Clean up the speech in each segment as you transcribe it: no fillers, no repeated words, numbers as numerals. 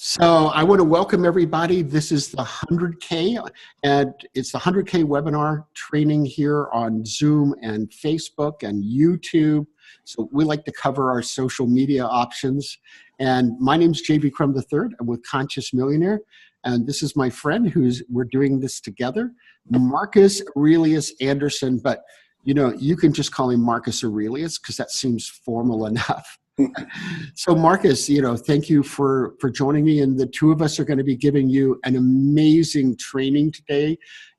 So I want to welcome everybody. This is the 100K, and it's the 100K webinar training here on Zoom and Facebook and YouTube. So we like to cover our social media options. And my name is JB Crum III. I'm with Conscious Millionaire. And this is my friend we're doing this together, Marcus Aurelius Anderson. But, you know, you can just call him Marcus Aurelius because that seems formal enough. So Marcus, thank you for joining me. And the two of us are going to be giving you an amazing training today.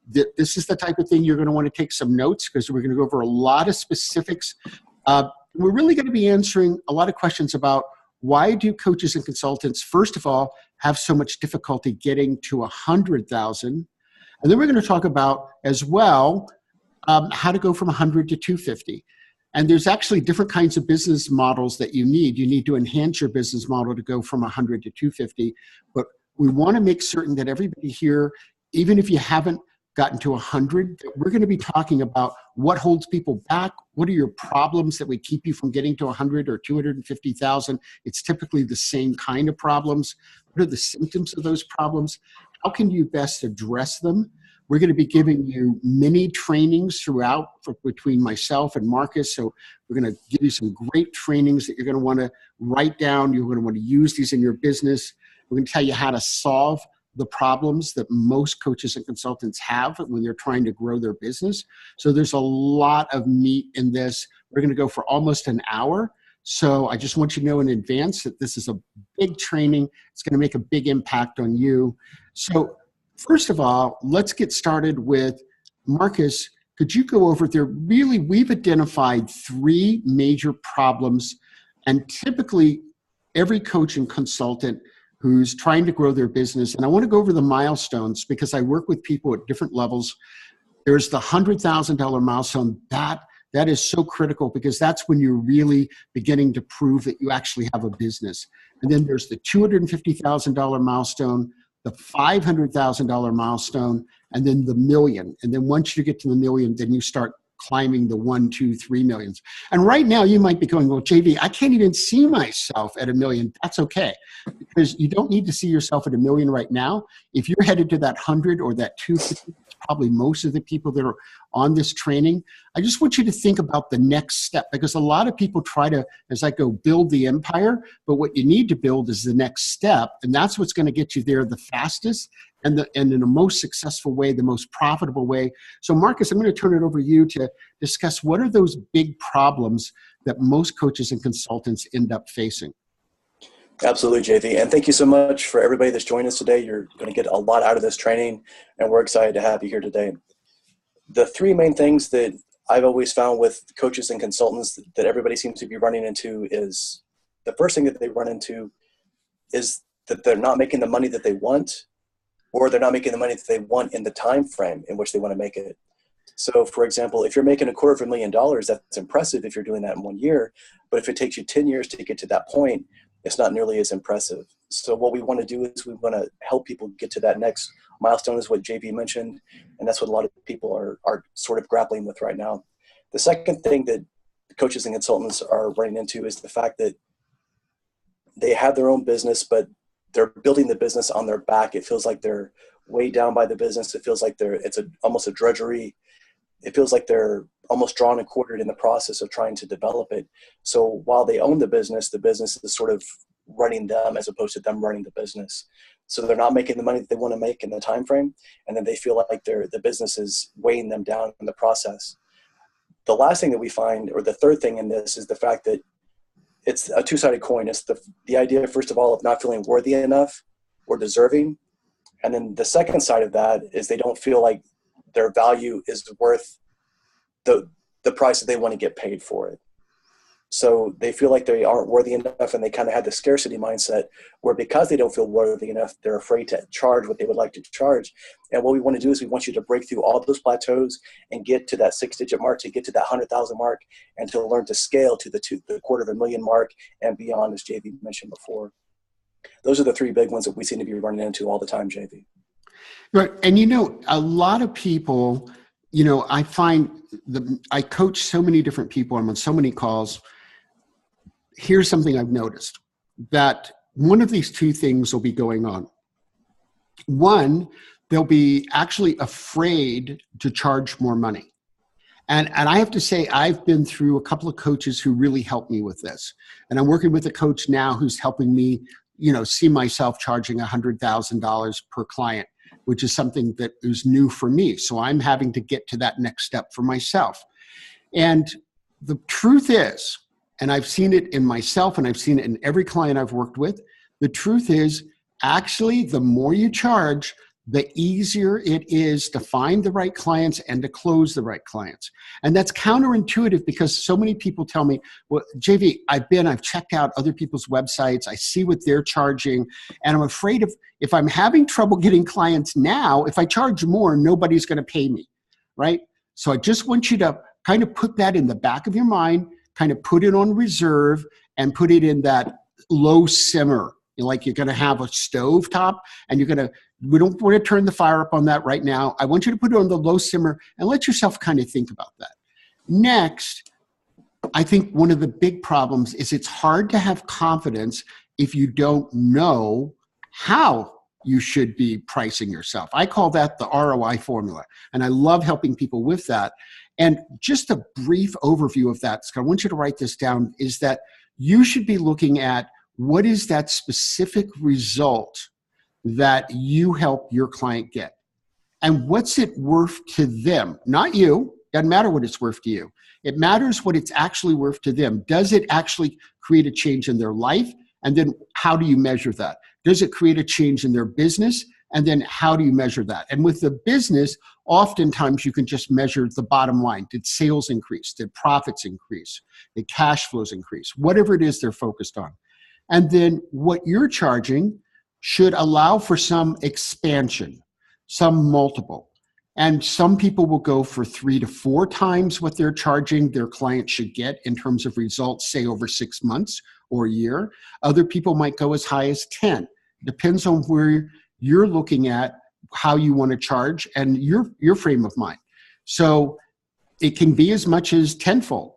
This is the type of thing you're going to want to take some notes because we're going to go over a lot of specifics. We're really going to be answering a lot of questions about why do coaches and consultants, first of all, have so much difficulty getting to 100,000. And then we're going to talk about as well how to go from 100 to 250. And there's actually different kinds of business models that you need. You need to enhance your business model to go from 100 to 250. But we want to make certain that everybody here, even if you haven't gotten to 100, we're going to be talking about what holds people back. What are your problems that would keep you from getting to 100 or 250,000? It's typically the same kind of problems. What are the symptoms of those problems? How can you best address them? We're going to be giving you mini trainings throughout between myself and Marcus. So we're going to give you some great trainings that you're going to want to write down. You're going to want to use these in your business. We're going to tell you how to solve the problems that most coaches and consultants have when they're trying to grow their business. So there's a lot of meat in this. We're going to go for almost an hour. So I just want you to know in advance that this is a big training. It's going to make a big impact on you. So first of all, let's get started with Marcus. Could you go over there? Really, we've identified three major problems, and typically every coach and consultant who's trying to grow their business, and I want to go over the milestones because I work with people at different levels. There's the $100,000 milestone. That is so critical because that's when you're really beginning to prove that you actually have a business. And then there's the $250,000 milestone, the $500,000 milestone, and then the million. And then once you get to the million, then you start climbing the 1, 2, 3 millions. And right now you might be going, well, JV, I can't even see myself at a million. That's okay, because you don't need to see yourself at a million right now. If you're headed to that 100 or that 250, probably most of the people that are on this training, I just want you to think about the next step, because a lot of people try to, as I go, build the empire, but what you need to build is the next step, and that's what's going to get you there the fastest and in the most successful way, the most profitable way. So Marcus, I'm going to turn it over to you to discuss what are those big problems that most coaches and consultants end up facing. Absolutely, JV. And thank you so much for everybody that's joined us today. You're going to get a lot out of this training, and we're excited to have you here today. The three main things that I've always found with coaches and consultants that everybody seems to be running into is, the first thing that they run into is that they're not making the money that they want, or they're not making the money that they want in the time frame in which they want to make it. So, for example, if you're making $250,000, that's impressive if you're doing that in 1 year. But if it takes you 10 years to get to that point, it's not nearly as impressive. So what we want to do is we want to help people get to that next milestone, is what JB mentioned. And that's what a lot of people are sort of grappling with right now. The second thing that coaches and consultants are running into is the fact that they have their own business, but they're building the business on their back. It feels like they're weighed down by the business. It feels like it's almost a drudgery. It feels like they're almost drawn and quartered in the process of trying to develop it. So while they own the business is sort of running them as opposed to them running the business. So they're not making the money that they want to make in the time frame, and then they feel like the business is weighing them down in the process. The last thing that we find, or the third thing in this, is the fact that it's a two-sided coin. It's the idea, first of all, of not feeling worthy enough or deserving. And then the second side of that is they don't feel like their value is worth the price that they want to get paid for it. So they feel like they aren't worthy enough, and they kind of have the scarcity mindset where, because they don't feel worthy enough, they're afraid to charge what they would like to charge. And what we want to do is we want you to break through all those plateaus and get to that 6-digit mark, to get to that 100,000 mark, and to learn to scale to the $250,000 mark and beyond, as JV mentioned before. Those are the three big ones that we seem to be running into all the time, JV. Right. And a lot of people, I find I coach so many different people. I'm on so many calls. Here's something I've noticed, that one of these two things will be going on. One, they'll be actually afraid to charge more money. And I have to say, I've been through a couple of coaches who really helped me with this. And I'm working with a coach now who's helping me, see myself charging $100,000 per client, which is something that is new for me. So I'm having to get to that next step for myself. And the truth is, and I've seen it in myself and I've seen it in every client I've worked with, the truth is actually the more you charge, the easier it is to find the right clients and to close the right clients. And that's counterintuitive because so many people tell me, well, JV, I've checked out other people's websites. I see what they're charging. And I'm afraid if I'm having trouble getting clients now, if I charge more, nobody's going to pay me, right? So I just want you to kind of put that in the back of your mind, kind of put it on reserve and put it in that low simmer. Like you're going to have a stove top and we don't want to turn the fire up on that right now. I want you to put it on the low simmer and let yourself kind of think about that. Next, I think one of the big problems is it's hard to have confidence if you don't know how you should be pricing yourself. I call that the ROI formula, and I love helping people with that. And just a brief overview of that, Scott, I want you to write this down, is that you should be looking at what is that specific result that you help your client get? And what's it worth to them? Not you. Doesn't matter what it's worth to you. It matters what it's actually worth to them. Does it actually create a change in their life? And then how do you measure that? Does it create a change in their business? And then how do you measure that? And with the business, oftentimes you can just measure the bottom line. Did sales increase? Did profits increase? Did cash flows increase? Whatever it is they're focused on. And then what you're charging should allow for some expansion, some multiple. And some people will go for 3 to 4 times what they're charging their client should get in terms of results, say over 6 months or a year. Other people might go as high as 10. Depends on where you're looking at, how you want to charge, and your frame of mind. So it can be as much as tenfold,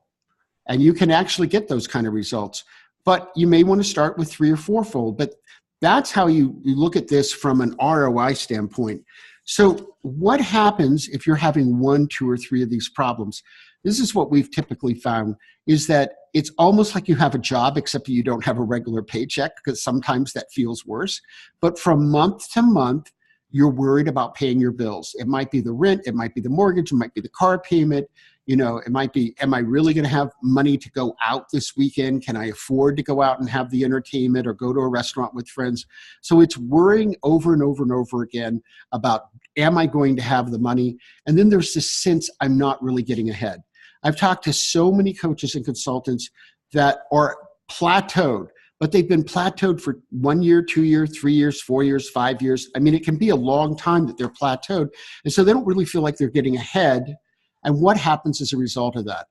and you can actually get those kind of results. But you may want to start with 3 or 4-fold. But that's how you look at this from an ROI standpoint. So what happens if you're having 1, 2, or 3 of these problems? This is what we've typically found, is that it's almost like you have a job, except you don't have a regular paycheck, because sometimes that feels worse. But from month to month, you're worried about paying your bills. It might be the rent, it might be the mortgage, it might be the car payment. It might be, am I really going to have money to go out this weekend? Can I afford to go out and have the entertainment or go to a restaurant with friends? So it's worrying over and over and over again about, am I going to have the money? And then there's this sense I'm not really getting ahead. I've talked to so many coaches and consultants that are plateaued, but they've been plateaued for 1 year, 2 years, 3 years, 4 years, 5 years. I mean, it can be a long time that they're plateaued. And so they don't really feel like they're getting ahead. And what happens as a result of that?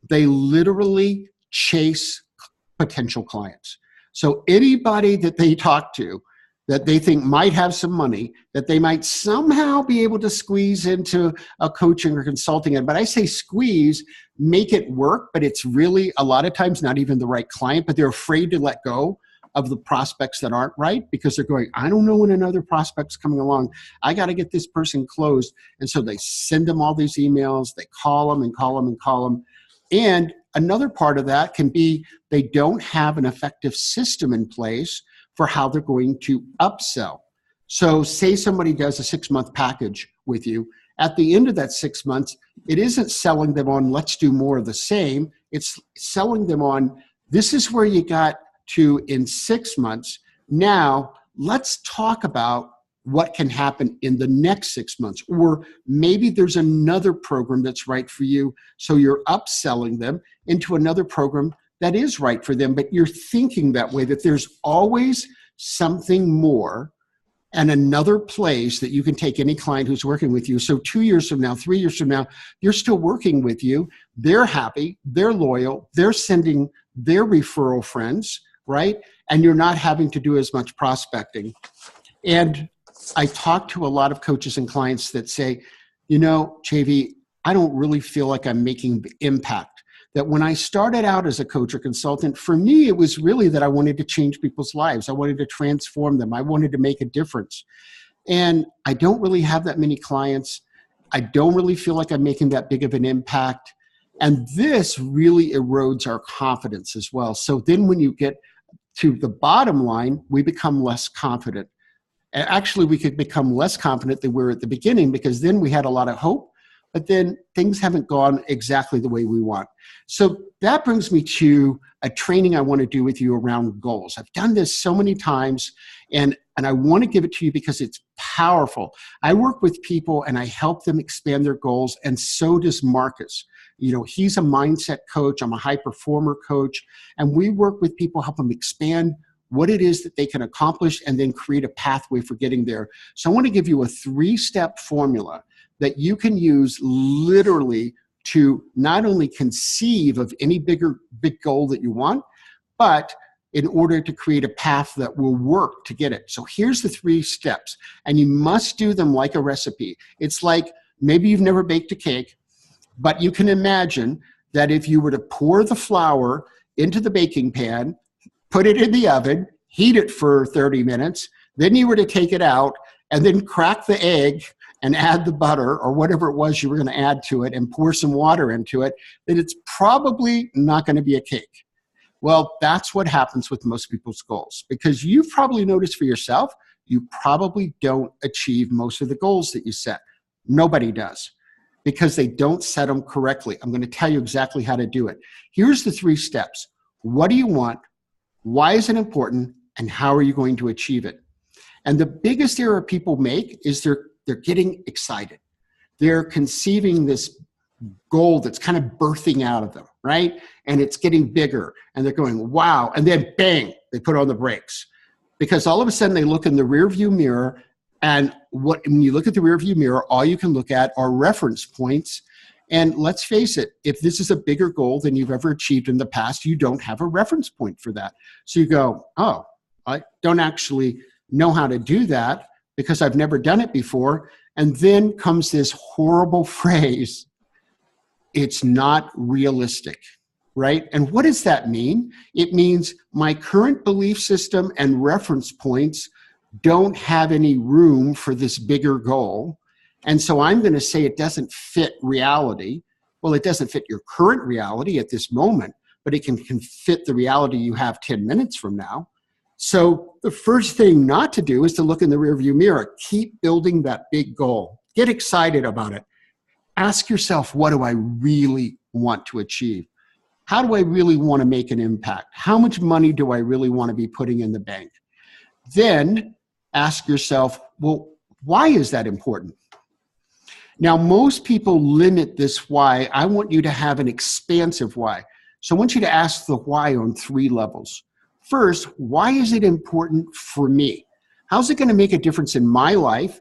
They literally chase potential clients. So anybody that they talk to that they think might have some money, that they might somehow be able to squeeze into a coaching or consulting. But I say squeeze, make it work, but it's really a lot of times not even the right client, but they're afraid to let go of the prospects that aren't right, because they're going, I don't know when another prospect's coming along. I got to get this person closed. And so they send them all these emails, they call them and call them and call them. And another part of that can be they don't have an effective system in place for how they're going to upsell. So say somebody does a 6-month package with you. At the end of that 6 months, it isn't selling them on, let's do more of the same. It's selling them on, this is where you got to in 6 months. Now, let's talk about what can happen in the next 6 months. Or maybe there's another program that's right for you. So you're upselling them into another program that is right for them. But you're thinking that way, that there's always something more and another place that you can take any client who's working with you. So 2 years from now, 3 years from now, you're still working with you. They're happy. They're loyal. They're sending their referral friends, right? And you're not having to do as much prospecting. And I talk to a lot of coaches and clients that say, JV, I don't really feel like I'm making the impact that when I started out as a coach or consultant, for me, it was really that I wanted to change people's lives. I wanted to transform them. I wanted to make a difference. And I don't really have that many clients. I don't really feel like I'm making that big of an impact. And this really erodes our confidence as well. So then when you get to the bottom line, we become less confident. And actually, we could become less confident than we were at the beginning, because then we had a lot of hope, but then things haven't gone exactly the way we want. So that brings me to a training I want to do with you around goals. I've done this so many times, and I want to give it to you because it's powerful. I work with people and I help them expand their goals, and so does Marcus. You know, he's a mindset coach. I'm a high performer coach, and we work with people, help them expand what it is that they can accomplish and then create a pathway for getting there. So I want to give you a 3-step formula that you can use literally to not only conceive of any big goal that you want, but in order to create a path that will work to get it. So here's the 3 steps, and you must do them like a recipe. It's like, maybe you've never baked a cake, but you can imagine that if you were to pour the flour into the baking pan, put it in the oven, heat it for 30 minutes, then you were to take it out and then crack the egg and add the butter or whatever it was you were going to add to it and pour some water into it, then it's probably not going to be a cake. Well, that's what happens with most people's goals, because you've probably noticed for yourself, you probably don't achieve most of the goals that you set. Nobody does, because they don't set them correctly. I'm going to tell you exactly how to do it. Here's the 3 steps. What do you want? Why is it important? And how are you going to achieve it? And the biggest error people make is they're getting excited. They're conceiving this goal that's kind of birthing out of them, right? And it's getting bigger, and they're going, wow. And then bang, they put on the brakes, because all of a sudden they look in the rearview mirror, and when you look at the rearview mirror, all you can look at are reference points. And let's face it, if this is a bigger goal than you've ever achieved in the past, you don't have a reference point for that. So you go, oh, I don't actually know how to do that because I've never done it before. And then comes this horrible phrase, it's not realistic, right? And what does that mean? It means my current belief system and reference points don't have any room for this bigger goal. And so I'm going to say it doesn't fit reality. Well, it doesn't fit your current reality at this moment, but it can fit the reality you have 10 minutes from now. So the first thing not to do is to look in the rearview mirror. Keep building that big goal. Get excited about it. Ask yourself, what do I really want to achieve? How do I really want to make an impact? How much money do I really want to be putting in the bank? Then ask yourself, well, why is that important? Now, most people limit this why. I want you to have an expansive why. So I want you to ask the why on 3 levels. First, why is it important for me? How's it going to make a difference in my life?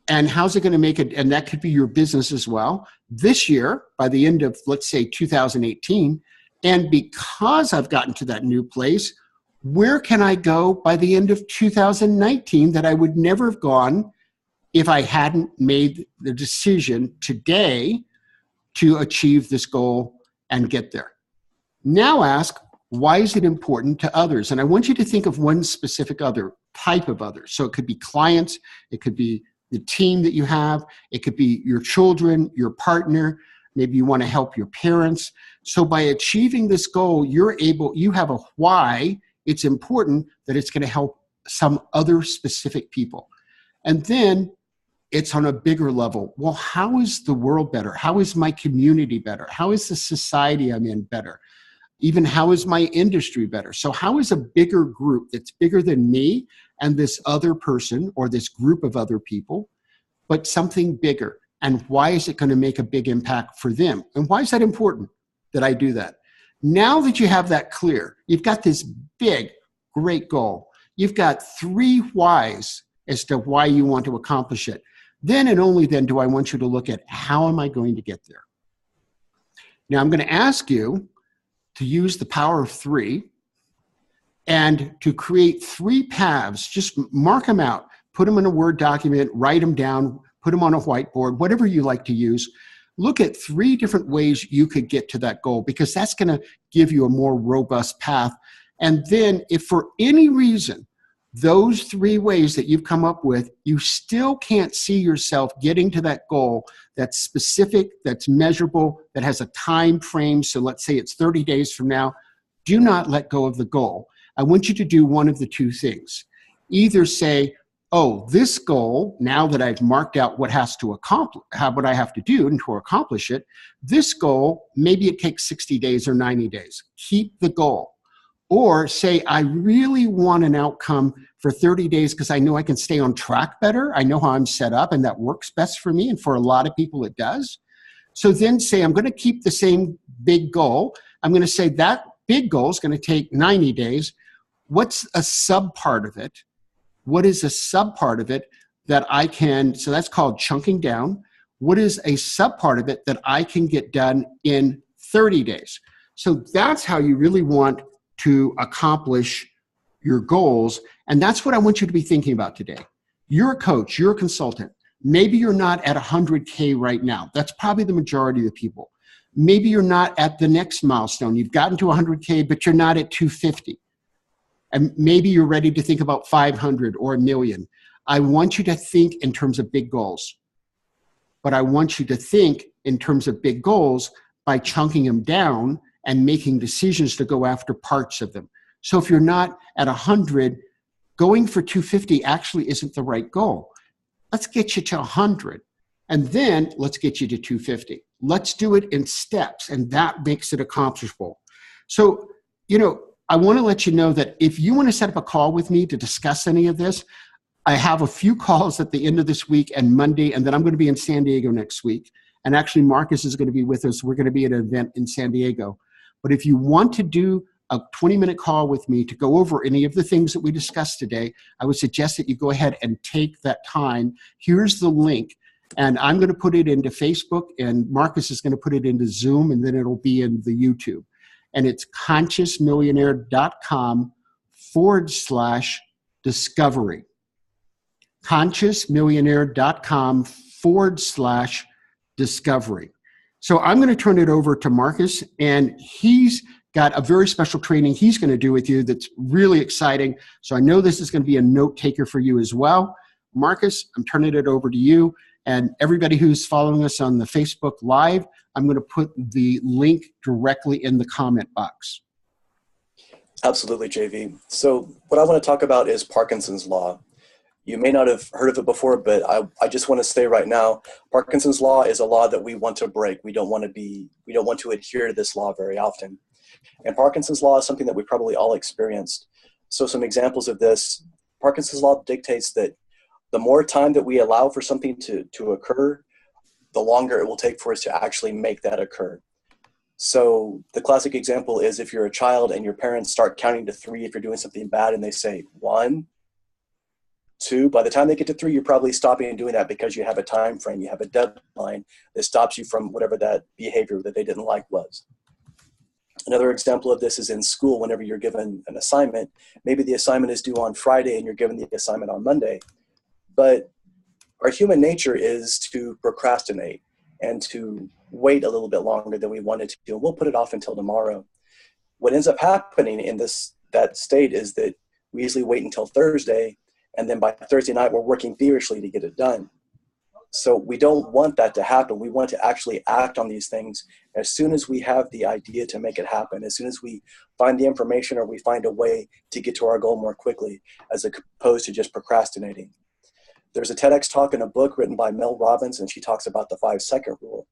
And how's it going to make it, and that could be your business as well, this year, by the end of, let's say, 2018. And because I've gotten to that new place, where can I go by the end of 2019 that I would never have gone if I hadn't made the decision today to achieve this goal and get there? Now ask, why is it important to others? And I want you to think of one specific other type of other. So it could be clients, it could be the team that you have, it could be your children, your partner, maybe you want to help your parents. So by achieving this goal, you have a why it's important that it's going to help some other specific people. And then it's on a bigger level. Well, how is the world better? How is my community better? How is the society I'm in better? Even how is my industry better? So how is a bigger group that's bigger than me and this other person or this group of other people, but something bigger? And why is it going to make a big impact for them? And why is that important that I do that? Now that you have that clear, you've got this big, great goal. You've got 3 whys as to why you want to accomplish it. Then and only then do I want you to look at how am I going to get there? Now I'm going to ask you to use the power of 3 and to create 3 paths. Just mark them out, put them in a Word document, write them down, put them on a whiteboard, whatever you like to use. look at 3 different ways you could get to that goal, because that's going to give you a more robust path. And then if for any reason, those 3 ways that you've come up with, you still can't see yourself getting to that goal that's specific, that's measurable, that has a time frame. So let's say it's 30 days from now. Do not let go of the goal. I want you to do one of the 2 things. Either say, oh, this goal, now that I've marked out what has to accomplish, what I have to do to accomplish it, this goal, maybe it takes 60 days or 90 days. Keep the goal. Or say, I really want an outcome for 30 days because I know I can stay on track better. I know how I'm set up and that works best for me. And for a lot of people, it does. So then say, I'm going to keep the same big goal. I'm going to say that big goal is going to take 90 days. What's a sub part of it? What is a sub part of it that I can, so that's called chunking down. What is a sub part of it that I can get done in 30 days? So that's how you really want to accomplish your goals. And that's what I want you to be thinking about today. You're a coach, you're a consultant. Maybe you're not at 100K right now. That's probably the majority of the people. Maybe you're not at the next milestone. You've gotten to 100K, but you're not at 250. And maybe you're ready to think about 500 or a million. I want you to think in terms of big goals. But I want you to think in terms of big goals by chunking them down and making decisions to go after parts of them. So if you're not at 100, going for 250 actually isn't the right goal. Let's get you to 100. And then let's get you to 250. Let's do it in steps, and that makes it accomplishable. So, I want to let you know that if you want to set up a call with me to discuss any of this, I have a few calls at the end of this week and Monday, and then I'm going to be in San Diego next week. And actually, Marcus is going to be with us. We're going to be at an event in San Diego. But if you want to do a 20-minute call with me to go over any of the things that we discussed today, I would suggest that you go ahead and take that time. Here's the link. And I'm going to put it into Facebook, and Marcus is going to put it into Zoom, and then it'll be in the YouTube. And it's consciousmillionaire.com/discovery. consciousmillionaire.com/discovery. So I'm going to turn it over to Marcus, and he's got a very special training he's going to do with you that's really exciting. So I know this is going to be a note taker for you as well. Marcus, I'm turning it over to you. And everybody who's following us on the Facebook Live, I'm going to put the link directly in the comment box. Absolutely, JV. So what I want to talk about is Parkinson's Law. You may not have heard of it before, but I just want to say right now, Parkinson's Law is a law that we want to break. We don't want to adhere to this law very often. And Parkinson's Law is something that we probably all experienced. So some examples of this, Parkinson's Law dictates that the more time that we allow for something to occur, the longer it will take for us to actually make that occur. So the classic example is if you're a child and your parents start counting to 3 if you're doing something bad, and they say 1, 2, by the time they get to 3, you're probably stopping and doing that because you have a time frame, you have a deadline that stops you from whatever that behavior that they didn't like was. Another example of this is in school. Whenever you're given an assignment, maybe the assignment is due on Friday and you're given the assignment on Monday. But our human nature is to procrastinate and to wait a little bit longer than we wanted to do. We'll put it off until tomorrow. What ends up happening in that state is that we usually wait until Thursday, and then by Thursday night, we're working feverishly to get it done. So we don't want that to happen. We want to actually act on these things as soon as we have the idea to make it happen, as soon as we find the information or we find a way to get to our goal more quickly, as opposed to just procrastinating. There's a TEDx talk in a book written by Mel Robbins, and she talks about the 5-second rule.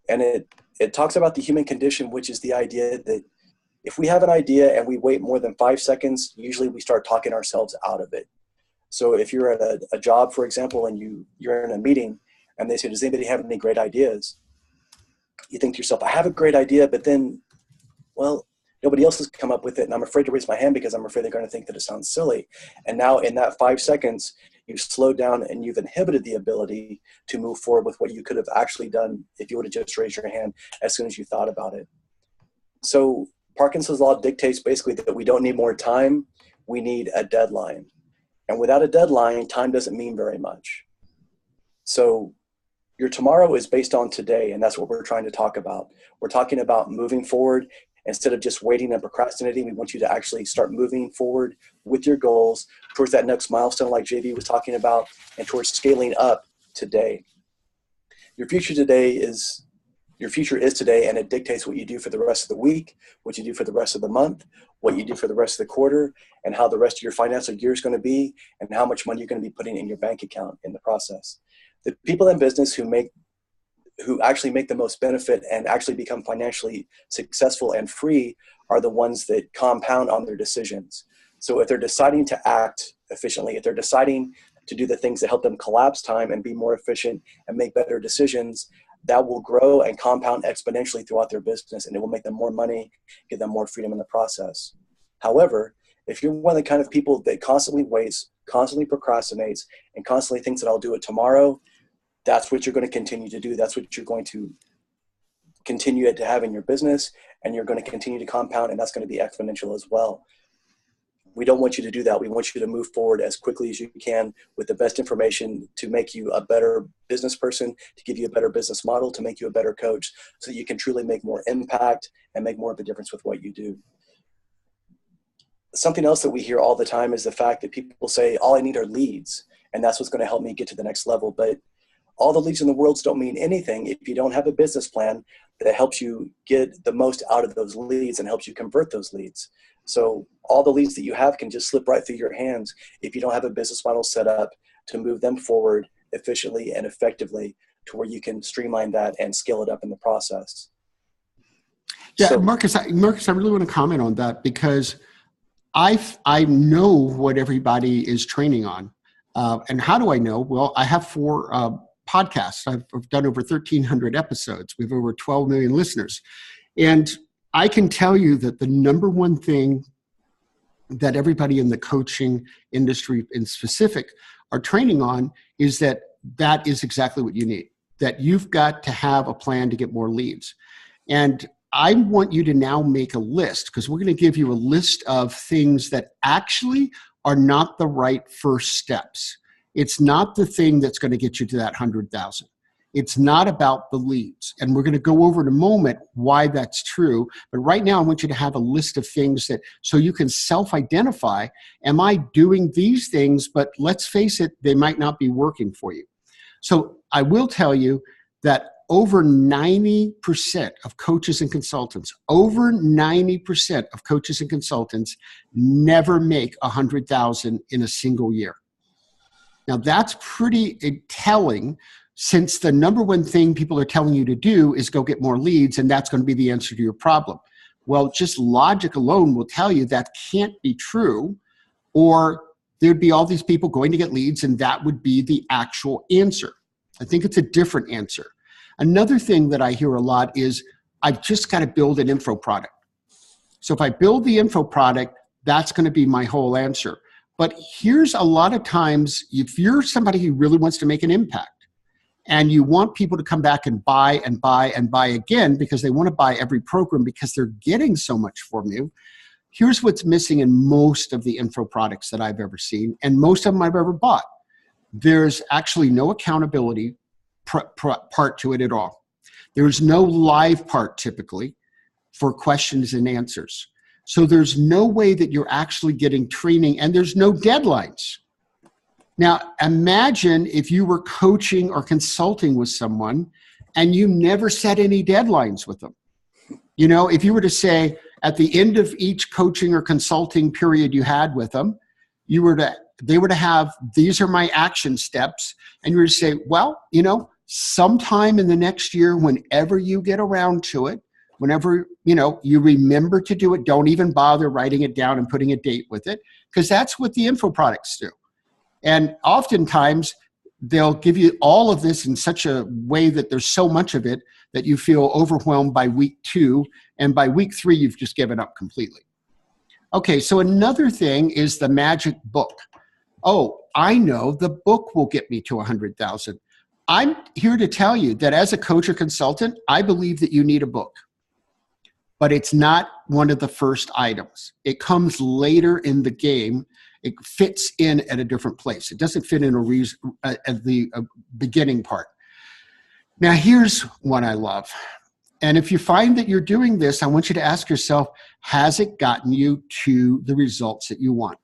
And it talks about the human condition, which is the idea that if we have an idea and we wait more than 5 seconds, usually we start talking ourselves out of it. So if you're at a job, for example, and you're in a meeting and they say, does anybody have any great ideas? You think to yourself, I have a great idea, but then, well, nobody else has come up with it, and I'm afraid to raise my hand because I'm afraid they're going to think that it sounds silly. And now in that 5 seconds, you've slowed down and you've inhibited the ability to move forward with what you could have actually done if you would have just raised your hand as soon as you thought about it. So Parkinson's Law dictates basically that we don't need more time, we need a deadline. And without a deadline, time doesn't mean very much. So Your tomorrow is based on today, and that's what we're trying to talk about. We're talking about moving forward instead of just waiting and procrastinating. We want you to actually start moving forward with your goals towards that next milestone like JV was talking about, and towards scaling up today. Your future is today, and it dictates what you do for the rest of the week, what you do for the rest of the month, what you do for the rest of the quarter, and how the rest of your financial year is going to be, and how much money you're going to be putting in your bank account in the process. The people in business who actually make the most benefit and actually become financially successful and free are the ones that compound on their decisions. So if they're deciding to act efficiently, if they're deciding to do the things that help them collapse time and be more efficient and make better decisions, that will grow and compound exponentially throughout their business, and it will make them more money, give them more freedom in the process. However, if you're one of the kind of people that constantly waits, constantly procrastinates, and constantly thinks that I'll do it tomorrow, that's what you're going to continue to do. That's what you're going to continue to have in your business, and you're going to continue to compound, and that's going to be exponential as well. We don't want you to do that. We want you to move forward as quickly as you can with the best information to make you a better business person, to give you a better business model, to make you a better coach, so that you can truly make more impact and make more of a difference with what you do. Something else that we hear all the time is the fact that people say, all I need are leads, and that's what's going to help me get to the next level. But all the leads in the world don't mean anything if you don't have a business plan that helps you get the most out of those leads and helps you convert those leads. So all the leads that you have can just slip right through your hands if you don't have a business model set up to move them forward efficiently and effectively to where you can streamline that and scale it up in the process. Yeah, so, Marcus, I really want to comment on that because I know what everybody is training on. And how do I know? Well, I have 4 podcasts. I've done over 1,300 episodes. We have over 12 million listeners. And I can tell you that the number one thing that everybody in the coaching industry in specific are training on is that is exactly what you need, that you've got to have a plan to get more leads. And I want you to now make a list, because we're going to give you a list of things that actually are not the right first steps. It's not the thing that's going to get you to that 100,000. It's not about the leads. And we're going to go over in a moment why that's true. But right now, I want you to have a list of things that, so you can self-identify, am I doing these things, but let's face it, they might not be working for you. So I will tell you that over 90% of coaches and consultants, never make 100,000 in a single year. Now that's pretty telling, since the number one thing people are telling you to do is go get more leads, and that's going to be the answer to your problem. Well, just logic alone will tell you that can't be true, or there'd be all these people going to get leads, and that would be the actual answer. I think it's a different answer. Another thing that I hear a lot is, I've just got to build an info product. So if I build the info product, that's going to be my whole answer. But here's a lot of times, if you're somebody who really wants to make an impact, and you want people to come back and buy and buy and buy again because they want to buy every program because they're getting so much from you, here's what's missing in most of the info products that I've ever seen, and most of them I've ever bought. There's actually no accountability part to it at all. There's no live part typically for questions and answers. So there's no way that you're actually getting training, and there's no deadlines. Now, imagine if you were coaching or consulting with someone and you never set any deadlines with them. You know, if you were to say at the end of each coaching or consulting period you had with them, they were to have, these are my action steps. And you were to say, well, you know, sometime in the next year, whenever you get around to it, whenever, you know, you remember to do it, don't even bother writing it down and putting a date with it, because that's what the info products do. And oftentimes, they'll give you all of this in such a way that there's so much of it that you feel overwhelmed by week 2, and by week 3, you've just given up completely. Okay, so another thing is the magic book. Oh, I know the book will get me to 100,000. I'm here to tell you that as a coach or consultant, I believe that you need a book. But it's not one of the first items. It comes later in the game. It fits in at a different place. It doesn't fit in at the beginning part. Now, here's one I love. And if you find that you're doing this, I want you to ask yourself, has it gotten you to the results that you want?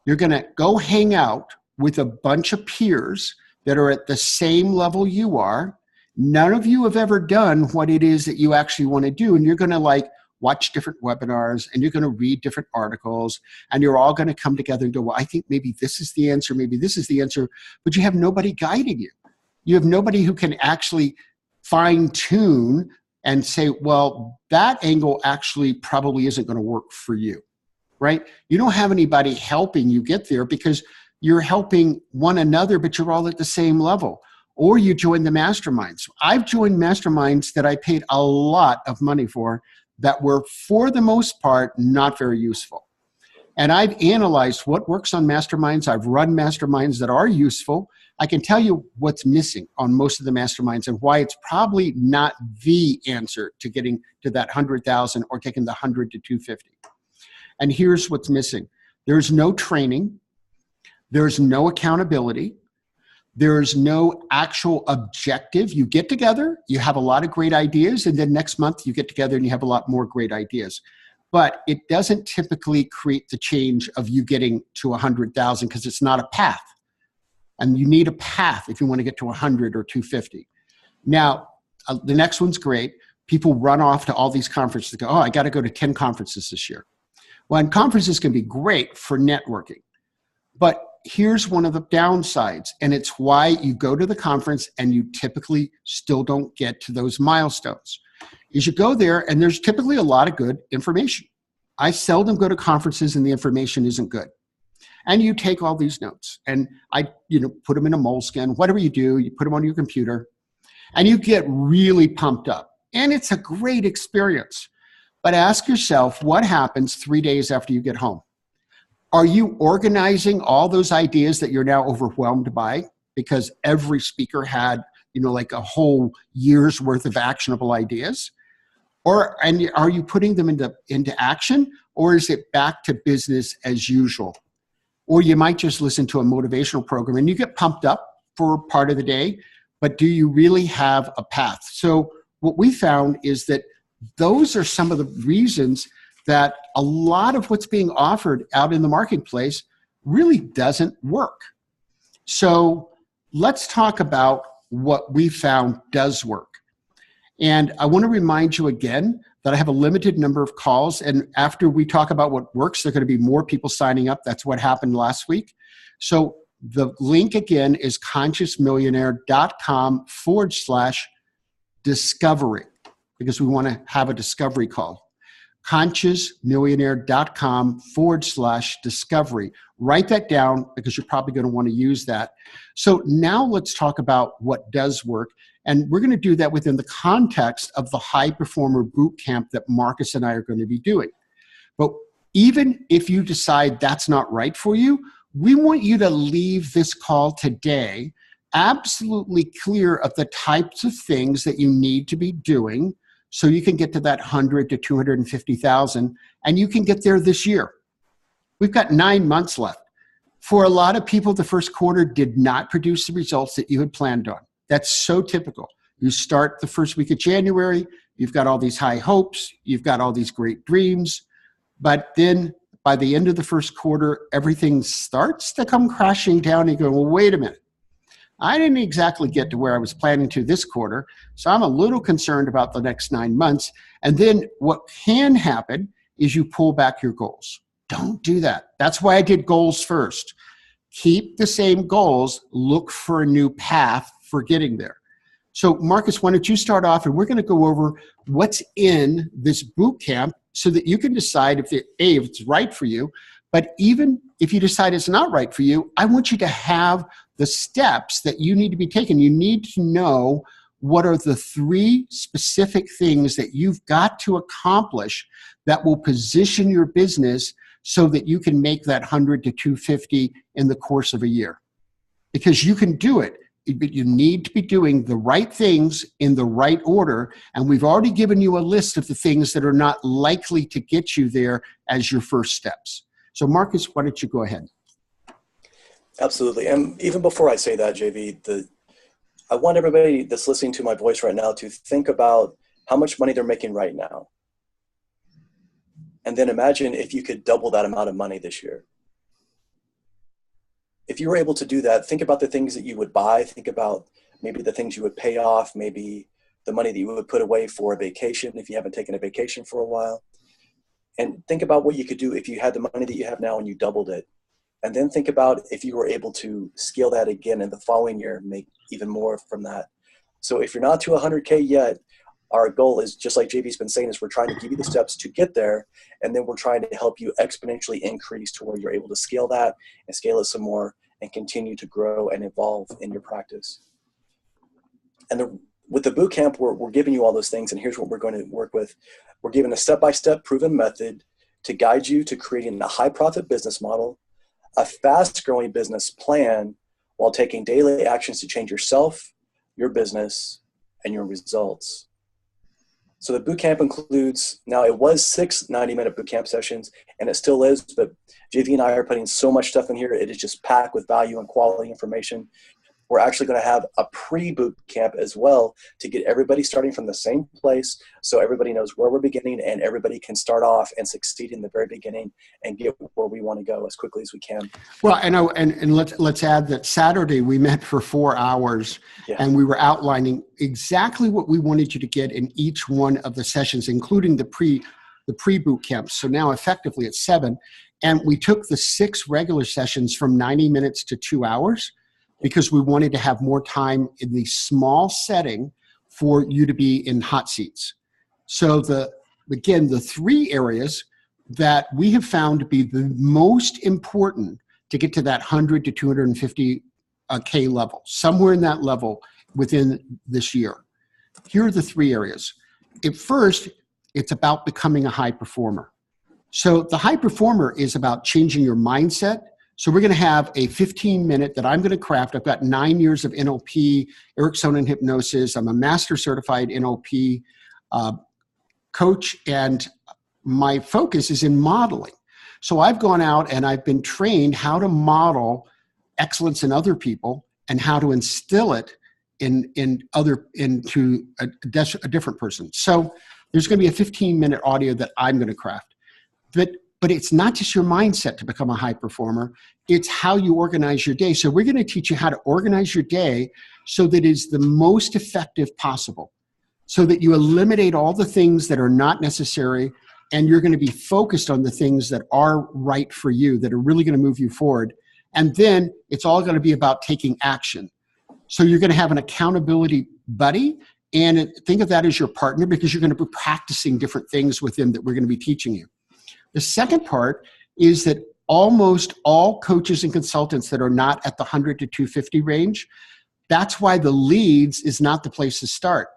You're going to go hang out with a bunch of peers that are at the same level you are. None of you have ever done what it is that you actually want to do. And you're going to like watch different webinars and you're going to read different articles and you're all going to come together and go, well, I think maybe this is the answer. Maybe this is the answer, but you have nobody guiding you. You have nobody who can actually fine tune and say, well, that angle actually probably isn't going to work for you, right? You don't have anybody helping you get there because you're helping one another, but you're all at the same level. Or you join the masterminds. I've joined masterminds that I paid a lot of money for that were, for the most part, not very useful. And I've analyzed what works on masterminds. I've run masterminds that are useful. I can tell you what's missing on most of the masterminds and why it's probably not the answer to getting to that 100,000 or taking the 100 to 250. And here's what's missing. There's no training. There's no accountability. There's no actual objective. You get together, you have a lot of great ideas, and then next month you get together and you have a lot more great ideas. But it doesn't typically create the change of you getting to 100,000 because it's not a path. And you need a path if you want to get to 100 or 250. Now, the next one's great. People run off to all these conferences and go, oh, I got to go to 10 conferences this year. Well, and conferences can be great for networking. But here's one of the downsides, and it's why you go to the conference and you typically still don't get to those milestones, is you go there and there's typically a lot of good information. I seldom go to conferences and the information isn't good. And you take all these notes and I put them in a moleskin, whatever you do, you put them on your computer and you get really pumped up. And it's a great experience. But ask yourself, what happens 3 days after you get home? Are you organizing all those ideas that you're now overwhelmed by because every speaker had, like a whole year's worth of actionable ideas? And are you putting them into action, or is it back to business as usual? Or you might just listen to a motivational program and you get pumped up for part of the day, but do you really have a path? So what we found is that those are some of the reasons that a lot of what's being offered out in the marketplace really doesn't work. So let's talk about what we found does work. And I want to remind you again that I have a limited number of calls. And after we talk about what works, there are going to be more people signing up. That's what happened last week. So the link again is consciousmillionaire.com/discovery, because we want to have a discovery call. consciousmillionaire.com/discovery. Write that down because you're probably going to want to use that. So now let's talk about what does work. And we're going to do that within the context of the High Performer Bootcamp that Marcus and I are going to be doing. But even if you decide that's not right for you, we want you to leave this call today absolutely clear of the types of things that you need to be doing so you can get to that 100 to 250,000, and you can get there this year. We've got 9 months left. For a lot of people, the first quarter did not produce the results that you had planned on. That's so typical. You start the first week of January, you've got all these high hopes, you've got all these great dreams, but then by the end of the first quarter, everything starts to come crashing down and you go, well, wait a minute. I didn't exactly get to where I was planning to this quarter, so I'm a little concerned about the next 9 months. And then what can happen is you pull back your goals. Don't do that. That's why I did goals first. Keep the same goals, look for a new path for getting there. So Marcus, why don't you start off, and we're going to go over what's in this boot camp so that you can decide if it's right for you. But even if you decide it's not right for you, I want you to have the steps that you need to be taking. You need to know what are the 3 specific things that you've got to accomplish that will position your business so that you can make that 100 to 250 in the course of a year. Because you can do it, but you need to be doing the right things in the right order. And we've already given you a list of the things that are not likely to get you there as your first steps. So Marcus, why don't you go ahead? Absolutely. And even before I say that, JV, I want everybody that's listening to my voice right now to think about how much money they're making right now. And then imagine if you could double that amount of money this year. If you were able to do that, think about the things that you would buy. Think about maybe the things you would pay off, maybe the money that you would put away for a vacation if you haven't taken a vacation for a while. And think about what you could do if you had the money that you have now and you doubled it. And then think about if you were able to scale that again in the following year, make even more from that. So if you're not to 100K yet, our goal is, just like JV's been saying, is we're trying to give you the steps to get there. And then we're trying to help you exponentially increase to where you're able to scale that and scale it some more and continue to grow and evolve in your practice. And with the boot camp, we're giving you all those things. And here's what we're going to work with. We're giving a step-by-step proven method to guide you to creating a high profit business model, a fast growing business plan, while taking daily actions to change yourself, your business, and your results. So the bootcamp includes, now it was 6 90-minute bootcamp sessions, and it still is, but JV and I are putting so much stuff in here. It is just packed with value and quality information. We're actually going to have a pre-boot camp as well to get everybody starting from the same place, so everybody knows where we're beginning and everybody can start off and succeed in the very beginning and get where we want to go as quickly as we can. Well, I know, and let's add that Saturday we met for 4 hours, and we were outlining exactly what we wanted you to get in each one of the sessions, including the pre-boot camp. So now effectively it's 7, and we took the 6 regular sessions from 90 minutes to 2 hours, because we wanted to have more time in the small setting for you to be in hot seats. So the 3 areas that we have found to be the most important to get to that 100 to 250K level, somewhere in that level within this year. Here are the 3 areas. At first, it's about becoming a high performer. So the high performer is about changing your mindset. So we're going to have a 15-minute that I'm going to craft. I've got 9 years of NLP, Ericksonian hypnosis. I'm a master certified NLP coach, and my focus is in modeling. So I've gone out and I've been trained how to model excellence in other people and how to instill it into a different person. So there's going to be a 15-minute audio that I'm going to craft. But it's not just your mindset to become a high performer. It's how you organize your day. So we're going to teach you how to organize your day so that it's the most effective possible, so that you eliminate all the things that are not necessary, and you're going to be focused on the things that are right for you, that are really going to move you forward. And then it's all going to be about taking action. So you're going to have an accountability buddy, and think of that as your partner, because you're going to be practicing different things with them that we're going to be teaching you. The second part is that almost all coaches and consultants that are not at the 100 to 250 range, that's why the leads is not the place to start.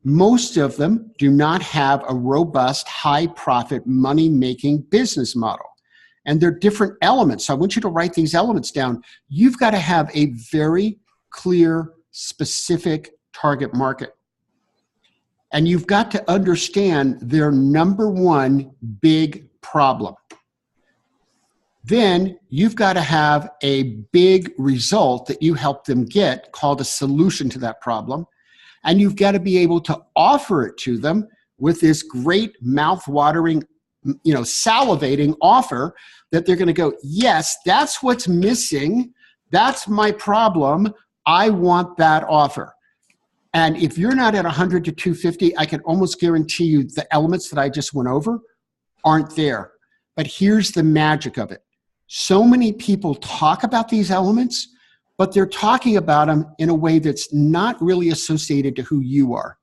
Most of them do not have a robust, high-profit, money-making business model. And there are different elements. So I want you to write these elements down. You've got to have a very clear, specific target market. And you've got to understand their number one big problem. Then you've got to have a big result that you help them get, called a solution to that problem. And you've got to be able to offer it to them with this great mouth-watering, salivating offer that they're going to go, yes, that's what's missing. That's my problem. I want that offer. And if you're not at 100 to 250, I can almost guarantee you the elements that I just went over aren't there. But here's the magic of it. So many people talk about these elements, but they're talking about them in a way that's not really associated to who you are.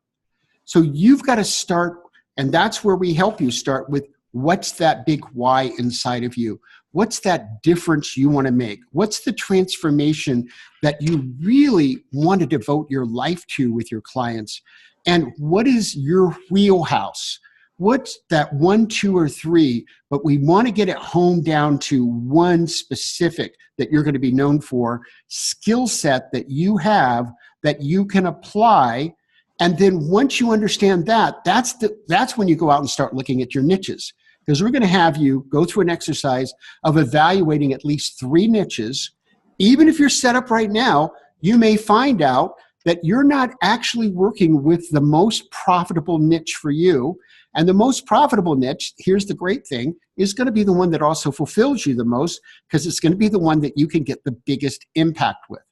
So you've got to start, and that's where we help you start with, what's that big why inside of you? What's that difference you want to make? What's the transformation that you really want to devote your life to with your clients? And what is your wheelhouse? What's that 1, 2, or 3? But we want to get it honed down to one specific that you're going to be known for, skill set that you have that you can apply. And then once you understand that, that's when you go out and start looking at your niches. Because we're going to have you go through an exercise of evaluating at least 3 niches. Even if you're set up right now, you may find out that you're not actually working with the most profitable niche for you. And the most profitable niche, here's the great thing, is going to be the one that also fulfills you the most, because it's going to be the one that you can get the biggest impact with.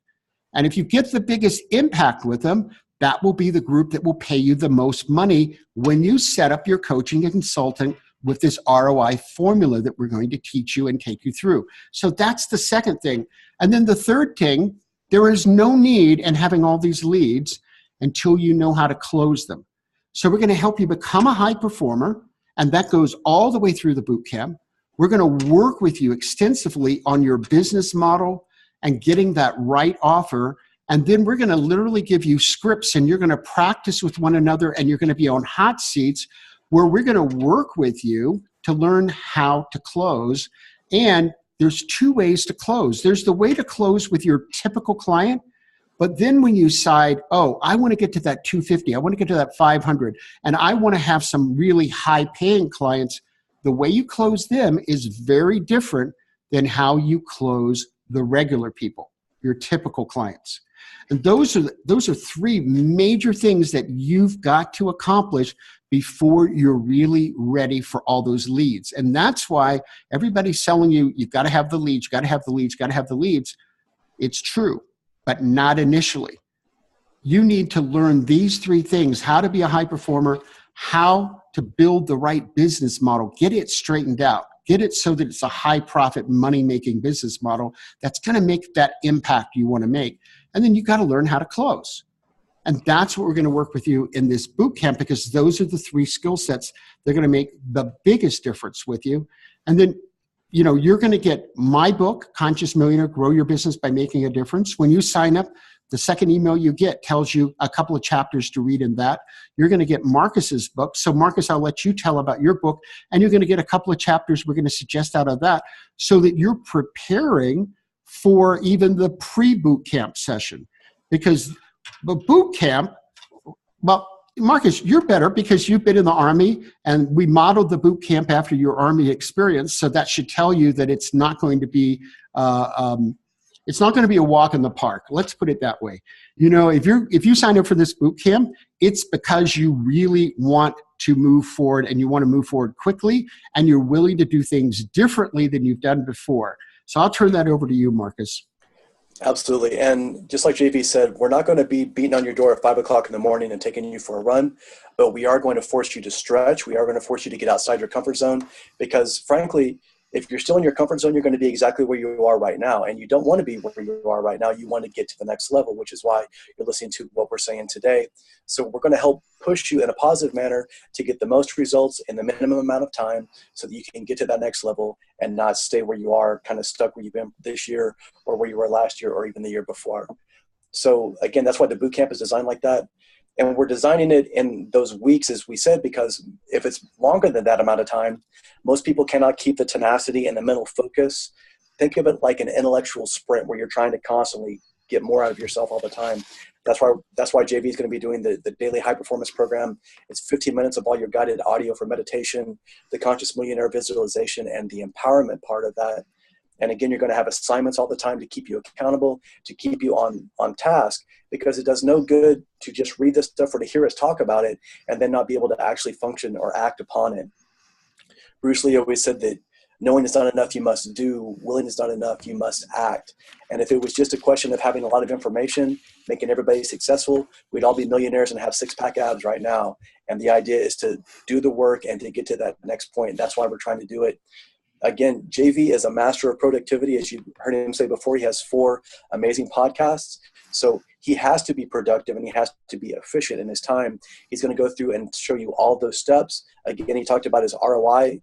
And if you get the biggest impact with them, that will be the group that will pay you the most money when you set up your coaching and consulting with this ROI formula that we're going to teach you and take you through. So that's the second thing. And then the third thing, there is no need in having all these leads until you know how to close them. So we're going to help you become a high performer, and that goes all the way through the boot camp. We're going to work with you extensively on your business model and getting that right offer. And then we're going to literally give you scripts, and you're going to practice with one another, and you're going to be on hot seats where we're going to work with you to learn how to close. And there's two ways to close. There's the way to close with your typical client, but then when you decide, oh, I want to get to that 250, I want to get to that 500, and I want to have some really high paying clients, the way you close them is very different than how you close the regular people, your typical clients. And those are three major things that you've got to accomplish before you're really ready for all those leads. And that's why everybody's selling you, you've got to have the leads, you've got to have the leads, you've got to have the leads. It's true, but not initially. You need to learn these three things: how to be a high performer, how to build the right business model, get it straightened out, get it so that it's a high profit, money-making business model that's going to make that impact you want to make. And then you got to learn how to close. And that's what we're going to work with you in this boot camp, because those are the three skill sets that are going to make the biggest difference with you. And then, you know, you're going to get my book, Conscious Millionaire, Grow Your Business by Making a Difference. When you sign up, the second email you get tells you a couple of chapters to read in that. You're going to get Marcus's book. So Marcus, I'll let you tell about your book, and you're going to get a couple of chapters we're going to suggest out of that, so that you're preparing for even the pre-boot camp session. Because the boot camp, well, Marcus, you're better because you've been in the Army, and we modeled the boot camp after your Army experience. So that should tell you that it's not going to be a walk in the park. Let's put it that way. You know, if you sign up for this boot camp, it's because you really want to move forward, and you want to move forward quickly, and you're willing to do things differently than you've done before. So I'll turn that over to you, Marcus. Absolutely. And just like JV said, we're not going to be beating on your door at 5 o'clock in the morning and taking you for a run, but we are going to force you to stretch. We are going to force you to get outside your comfort zone, because frankly, if you're still in your comfort zone, you're going to be exactly where you are right now. And you don't want to be where you are right now. You want to get to the next level, which is why you're listening to what we're saying today. So we're going to help push you in a positive manner to get the most results in the minimum amount of time, so that you can get to that next level and not stay where you are, kind of stuck where you've been this year, or where you were last year, or even the year before. So again, that's why the boot camp is designed like that. And we're designing it in those weeks, as we said, because if it's longer than that amount of time, most people cannot keep the tenacity and the mental focus. Think of it like an intellectual sprint where you're trying to constantly get more out of yourself all the time. That's why JV is going to be doing the daily high performance program. It's 15 minutes of all your guided audio for meditation, the conscious millionaire visualization, and the empowerment part of that. And again, you're going to have assignments all the time to keep you accountable, to keep you on task, because it does no good to just read this stuff or to hear us talk about it and then not be able to actually function or act upon it. Bruce Lee always said that knowing is not enough, you must do. Willing is not enough, you must act. And if it was just a question of having a lot of information, making everybody successful, we'd all be millionaires and have six-pack abs right now. And the idea is to do the work and to get to that next point. That's why we're trying to do it. Again, JV is a master of productivity. As you heard him say before, he has 4 amazing podcasts. So he has to be productive, and he has to be efficient in his time. He's going to go through and show you all those steps. Again, he talked about his ROI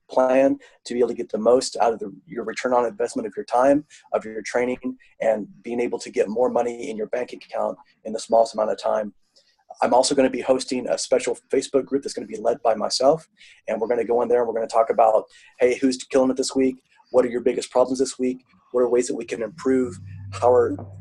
plan to be able to get the most out of your return on investment of your time, of your training, and being able to get more money in your bank account in the smallest amount of time. I'm also going to be hosting a special Facebook group that's going to be led by myself. And we're going to go in there and we're going to talk about, hey, who's killing it this week? What are your biggest problems this week? What are ways that we can improve?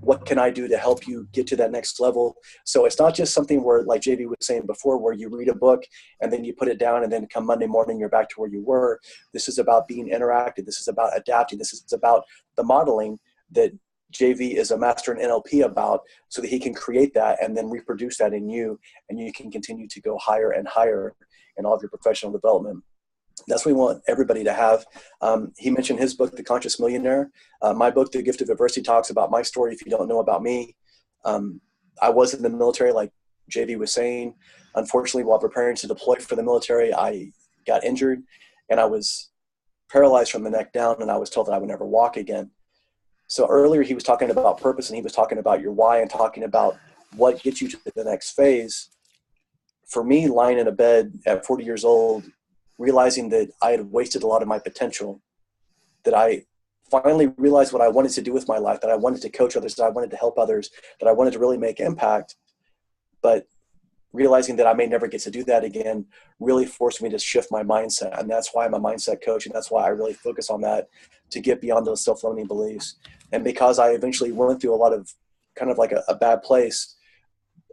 What can I do to help you get to that next level? So it's not just something where, like JV was saying before, where you read a book and then you put it down and then come Monday morning, you're back to where you were. This is about being interactive. This is about adapting. This is about the modeling that JV is a master in NLP about, so that he can create that and then reproduce that in you, and you can continue to go higher and higher in all of your professional development. That's what we want everybody to have. He mentioned his book, The Conscious Millionaire. My book, The Gift of Adversity, talks about my story. If you don't know about me, I was in the military, like JV was saying. Unfortunately, while preparing to deploy for the military, I got injured and I was paralyzed from the neck down, and I was told that I would never walk again. So earlier he was talking about purpose, and he was talking about your why and talking about what gets you to the next phase. For me, lying in a bed at 40 years old, realizing that I had wasted a lot of my potential, that I finally realized what I wanted to do with my life, that I wanted to coach others, that I wanted to help others, that I wanted to really make impact, but realizing that I may never get to do that again really forced me to shift my mindset. And that's why I'm a mindset coach. And that's why I really focus on that, to get beyond those self-limiting beliefs. And because I eventually went through a lot of kind of like a bad place,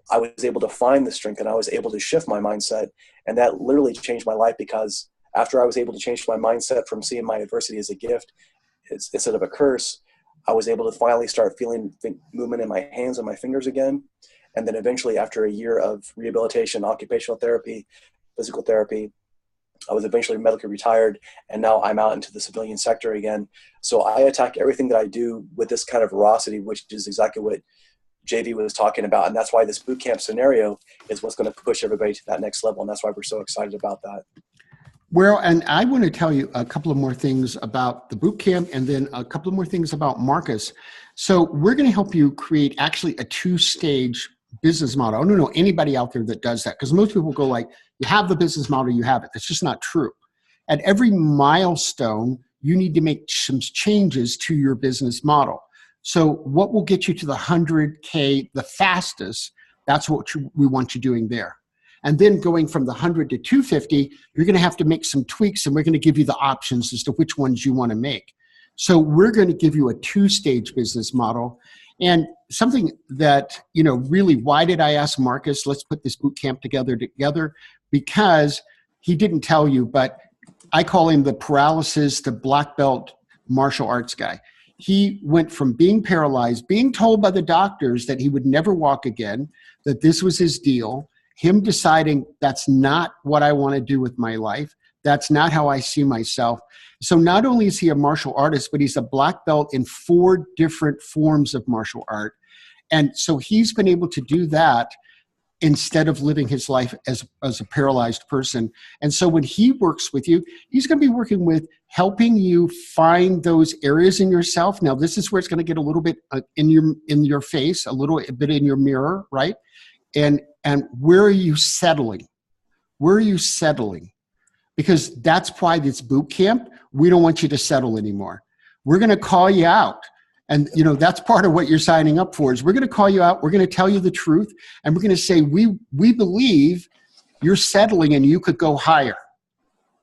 I was able to find the strength and I was able to shift my mindset. And that literally changed my life, because after I was able to change my mindset from seeing my adversity as a gift instead of a curse, I was able to finally start feeling movement in my hands and my fingers again. And then eventually, after a year of rehabilitation, occupational therapy, physical therapy, I was eventually medically retired, and now I'm out into the civilian sector again. So I attack everything that I do with this kind of veracity, which is exactly what JV was talking about. And that's why this boot camp scenario is what's going to push everybody to that next level. And that's why we're so excited about that. Well, and I want to tell you a couple of more things about the boot camp, and then a couple of more things about Marcus. So we're going to help you create actually a 2-stage business model. I don't know anybody out there that does that, because most people go like, you have the business model, you have it. That's just not true. At every milestone, you need to make some changes to your business model. So what will get you to the 100K the fastest, that's what we want you doing there. And then going from the 100 to 250, you're going to have to make some tweaks, and we're going to give you the options as to which ones you want to make. So we're going to give you a 2-stage business model. And something that, really, why did I ask Marcus, let's put this boot camp together? Because he didn't tell you, but I call him the paralysis to black belt martial arts guy. He went from being paralyzed, being told by the doctors that he would never walk again, that this was his deal, him deciding that's not what I want to do with my life. That's not how I see myself. So not only is he a martial artist, but he's a black belt in 4 different forms of martial art. And so he's been able to do that instead of living his life as a paralyzed person. And so when he works with you, he's going to be working with helping you find those areas in yourself. Now, this is where it's going to get a little bit in your face, a little bit in your mirror, right? And where are you settling? Where are you settling? Because that's why this boot camp, we don't want you to settle anymore. We're going to call you out. And, that's part of what you're signing up for, is we're going to call you out. We're going to tell you the truth. And we're going to say, we believe you're settling and you could go higher.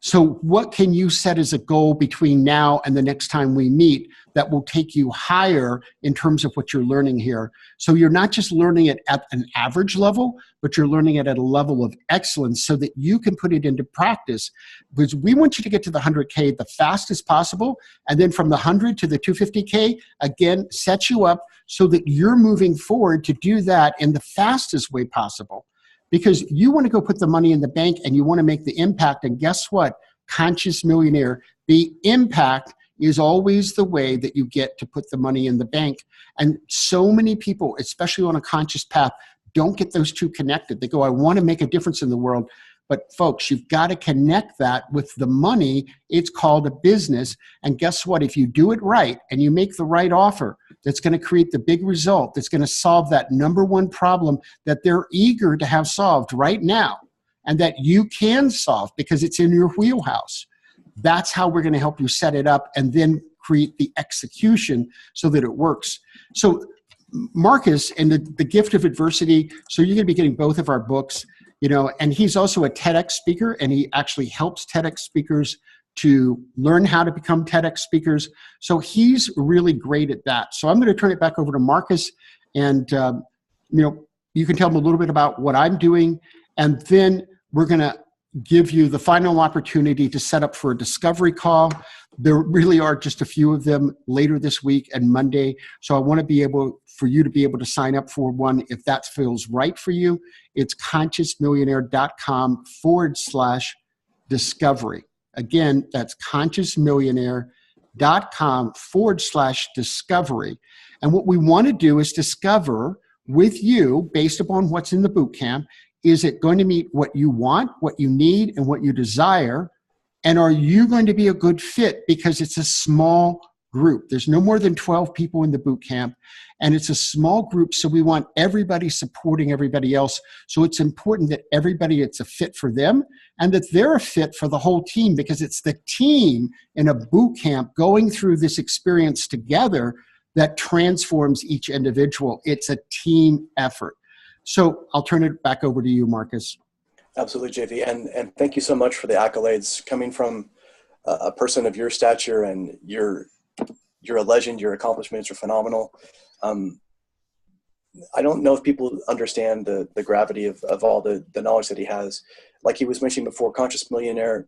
So what can you set as a goal between now and the next time we meet that will take you higher in terms of what you're learning here? So you're not just learning it at an average level, but you're learning it at a level of excellence so that you can put it into practice. Because we want you to get to the 100K the fastest possible. And then from the 100 to the 250K, again, set you up so that you're moving forward to do that in the fastest way possible. Because you want to go put the money in the bank and you want to make the impact. And guess what? Conscious millionaire, the impact is always the way that you get to put the money in the bank. And so many people, especially on a conscious path, don't get those two connected. They go, I want to make a difference in the world. But folks, you've got to connect that with the money. It's called a business. And guess what? If you do it right and you make the right offer, that's going to create the big result, that's going to solve that number one problem that they're eager to have solved right now, and that you can solve because it's in your wheelhouse. That's how we're going to help you set it up and then create the execution so that it works. So Marcus and the gift of adversity, so you're going to be getting both of our books, and he's also a TEDx speaker, and he actually helps TEDx speakers to learn how to become TEDx speakers. So he's really great at that. So I'm going to turn it back over to Marcus, and you can tell him a little bit about what I'm doing, and then we're going to give you the final opportunity to set up for a discovery call. There really are just a few of them later this week and Monday. So I want to be able for you to be able to sign up for one if that feels right for you. It's consciousmillionaire.com/discovery. Again, that's consciousmillionaire.com/discovery. And what we want to do is discover with you, based upon what's in the boot camp, is it going to meet what you want, what you need, and what you desire? And are you going to be a good fit? Because it's a small group. There's no more than 12 people in the boot camp, and it's a small group, so we want everybody supporting everybody else. So it's important that everybody, it's a fit for them, and that they're a fit for the whole team, because it's the team in a boot camp going through this experience together that transforms each individual. It's a team effort. So I'll turn it back over to you, Marcus. Absolutely, JV. And thank you so much for the accolades coming from a person of your stature, and you're a legend. Your accomplishments are phenomenal. I don't know if people understand the gravity of all the knowledge that he has. Like he was mentioning before, Conscious Millionaire,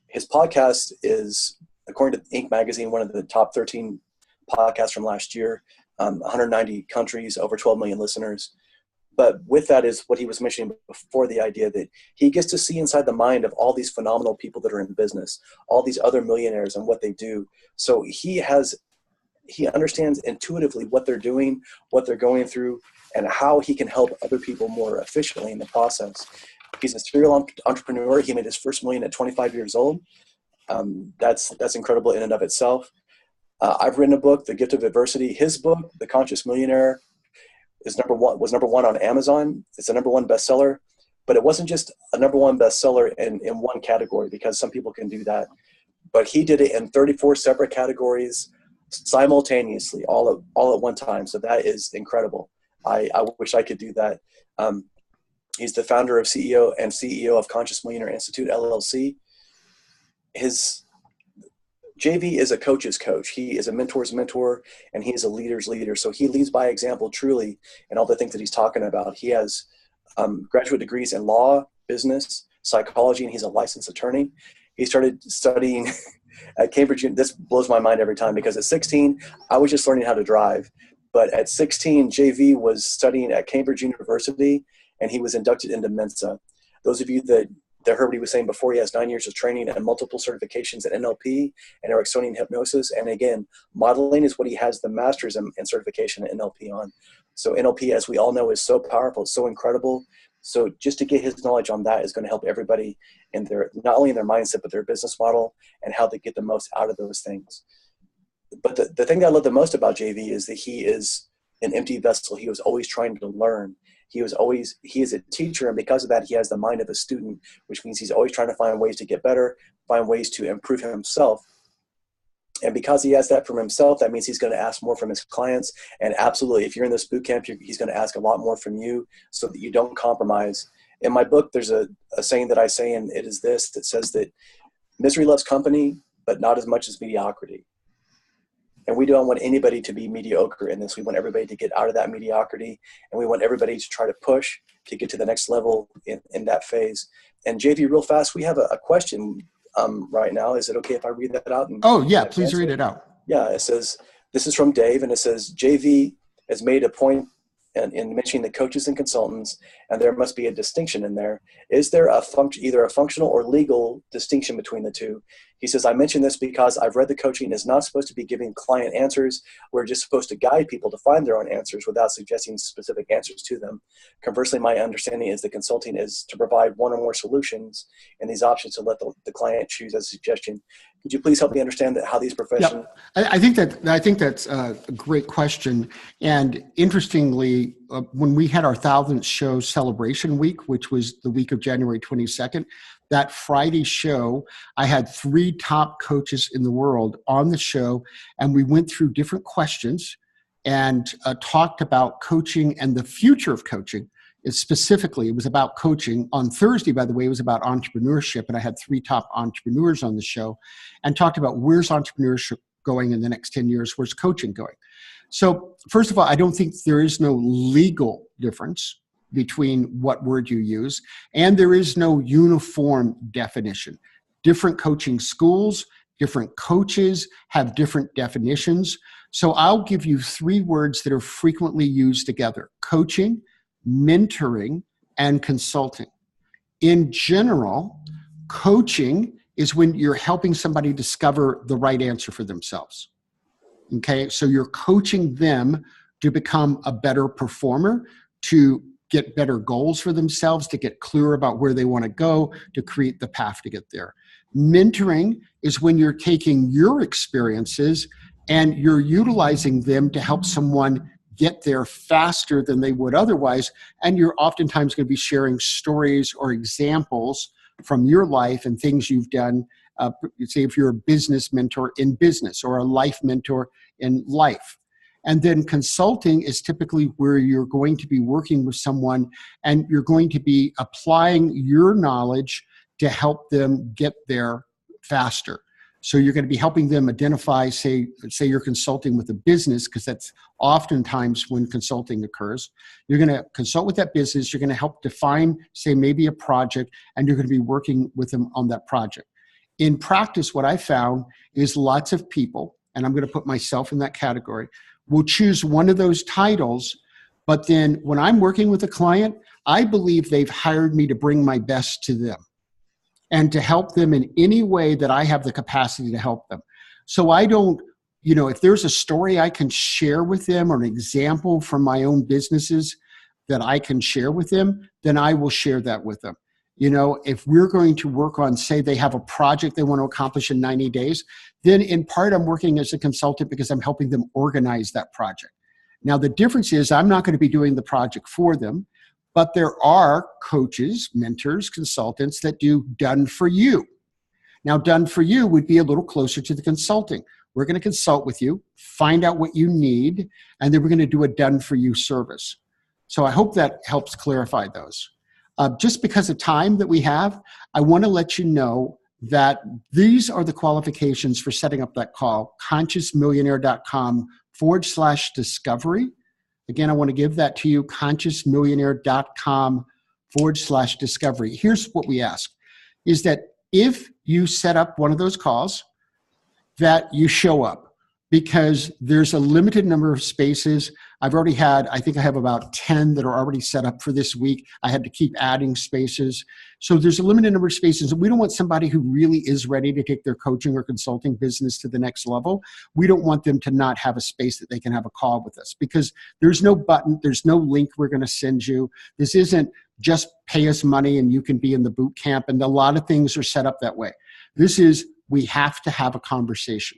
his podcast is, according to Inc. magazine, one of the top 13 podcasts from last year, 190 countries, over 12 million listeners. But with that is what he was mentioning before, the idea that he gets to see inside the mind of all these phenomenal people that are in business, all these other millionaires and what they do. So he understands intuitively what they're doing, what they're going through, and how he can help other people more efficiently in the process. He's a serial entrepreneur. He made his first million at 25 years old. That's incredible in and of itself. I've written a book, The Gift of Adversity. His book, The Conscious Millionaire, was number one on Amazon. It's a number one bestseller, but it wasn't just a number one bestseller in one category, because some people can do that. But he did it in 34 separate categories simultaneously, all at one time. So that is incredible. I wish I could do that. He's the founder of CEO of Conscious Millionaire Institute, LLC. JV is a coach's coach. He is a mentor's mentor, and he is a leader's leader. So he leads by example, truly, in all the things that he's talking about. He has graduate degrees in law, business, psychology, and he's a licensed attorney. He started studying at Cambridge. This blows my mind every time, because at 16, I was just learning how to drive. But at 16, JV was studying at Cambridge University, and he was inducted into Mensa. Those of you that heard what he was saying before, he has 9 years of training and multiple certifications in NLP and Ericksonian hypnosis. And again, modeling is what he has the master's in certification in NLP on. So NLP, as we all know, is so powerful, so incredible. So just to get his knowledge on that is going to help everybody in not only in their mindset, but their business model and how they get the most out of those things. But the thing that I love the most about JV is that he is an empty vessel. He was always trying to learn. He is a teacher, and because of that, he has the mind of a student, which means he's always trying to find ways to get better, find ways to improve himself. And because he has that from himself, that means he's going to ask more from his clients. And absolutely, if you're in this boot camp, he's going to ask a lot more from you, so that you don't compromise. In my book, there's a saying that I say, and it is this, that says that misery loves company, but not as much as mediocrity. And we don't want anybody to be mediocre in this. We want everybody to get out of that mediocrity, and we want everybody to try to push to get to the next level in that phase. And JV, real fast, we have a question right now. Is it okay if I read that out? Oh, yeah, please read it out. Yeah, it says, this is from Dave, and it says, JV has made a point in mentioning the coaches and consultants, and there must be a distinction in there. Is there either a functional or legal distinction between the two? He says, I mention this because I've read the coaching is not supposed to be giving client answers. We're just supposed to guide people to find their own answers without suggesting specific answers to them. Conversely, my understanding is the consulting is to provide one or more solutions and these options to let the client choose as a suggestion. Could you please help me understand how these professions? Yeah, I think that's a great question. And interestingly, when we had our 1000th show celebration week, which was the week of January 22nd, that Friday show, I had 3 top coaches in the world on the show, and we went through different questions and talked about coaching and the future of coaching. Specifically, it was about coaching. On Thursday, by the way, it was about entrepreneurship, and I had 3 top entrepreneurs on the show and talked about where's entrepreneurship going in the next 10 years, where's coaching going. So first of all, I don't think there is no legal difference. between what word you use, and there is no uniform definition. Different coaching schools, different coaches have different definitions. So I'll give you 3 words that are frequently used together: coaching, mentoring, and consulting. In general, coaching is when you're helping somebody discover the right answer for themselves. Okay, so you're coaching them to become a better performer, to get better goals for themselves, to get clear about where they want to go, to create the path to get there. Mentoring is when you're taking your experiences and you're utilizing them to help someone get there faster than they would otherwise. And you're oftentimes going to be sharing stories or examples from your life and things you've done. Say if you're a business mentor in business or a life mentor in life. And then consulting is typically where you're going to be working with someone and you're going to be applying your knowledge to help them get there faster. So you're going to be helping them identify, say you're consulting with a business, because that's oftentimes when consulting occurs. You're going to consult with that business. You're going to help define, say, maybe a project, and you're going to be working with them on that project. In practice, what I found is lots of people, and I'm going to put myself in that category, will choose one of those titles, but then when I'm working with a client, I believe they've hired me to bring my best to them and to help them in any way that I have the capacity to help them. So I don't, if there's a story I can share with them or an example from my own businesses that I can share with them, then I will share that with them. If we're going to work on, say they have a project they want to accomplish in 90 days, then in part I'm working as a consultant because I'm helping them organize that project. Now the difference is I'm not going to be doing the project for them, but there are coaches, mentors, consultants that do done for you. Now done for you would be a little closer to the consulting. We're going to consult with you, find out what you need, and then we're going to do a done for you service. So I hope that helps clarify those. Just because of time that we have, I want to let you know that these are the qualifications for setting up that call, consciousmillionaire.com/discovery. Again, I want to give that to you, consciousmillionaire.com/discovery. Here's what we ask, is that if you set up one of those calls, that you show up, because there's a limited number of spaces. I've already had, I think I have about 10 that are already set up for this week. I had to keep adding spaces. So there's a limited number of spaces. And we don't want somebody who really is ready to take their coaching or consulting business to the next level. We don't want them to not have a space that they can have a call with us, because there's no button, there's no link we're going to send you. This isn't just pay us money and you can be in the boot camp. And a lot of things are set up that way. This is, we have to have a conversation.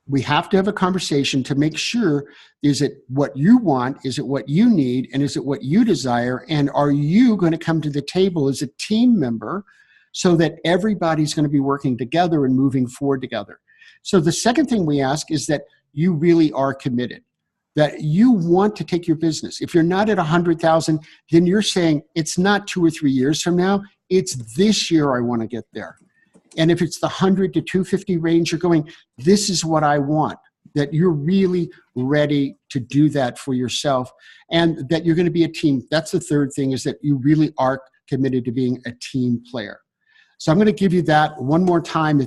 We have to have a conversation to make sure, is it what you want? Is it what you need? And is it what you desire? And are you going to come to the table as a team member so that everybody's going to be working together and moving forward together? So the second thing we ask is that you really are committed, that you want to take your business. If you're not at 100,000, then you're saying it's not 2 or 3 years from now. It's this year I want to get there. And if it's the 100 to 250 range, you're going, this is what I want, that you're really ready to do that for yourself, and that you're going to be a team. That's the third thing, is that you really are committed to being a team player. So I'm going to give you that one more time.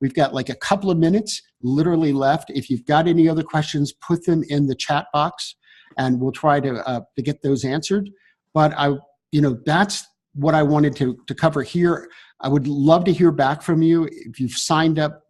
We've got like a couple of minutes literally left. If you've got any other questions, put them in the chat box and we'll try to get those answered. But that's what I wanted to cover here. I would love to hear back from you. If you've signed up,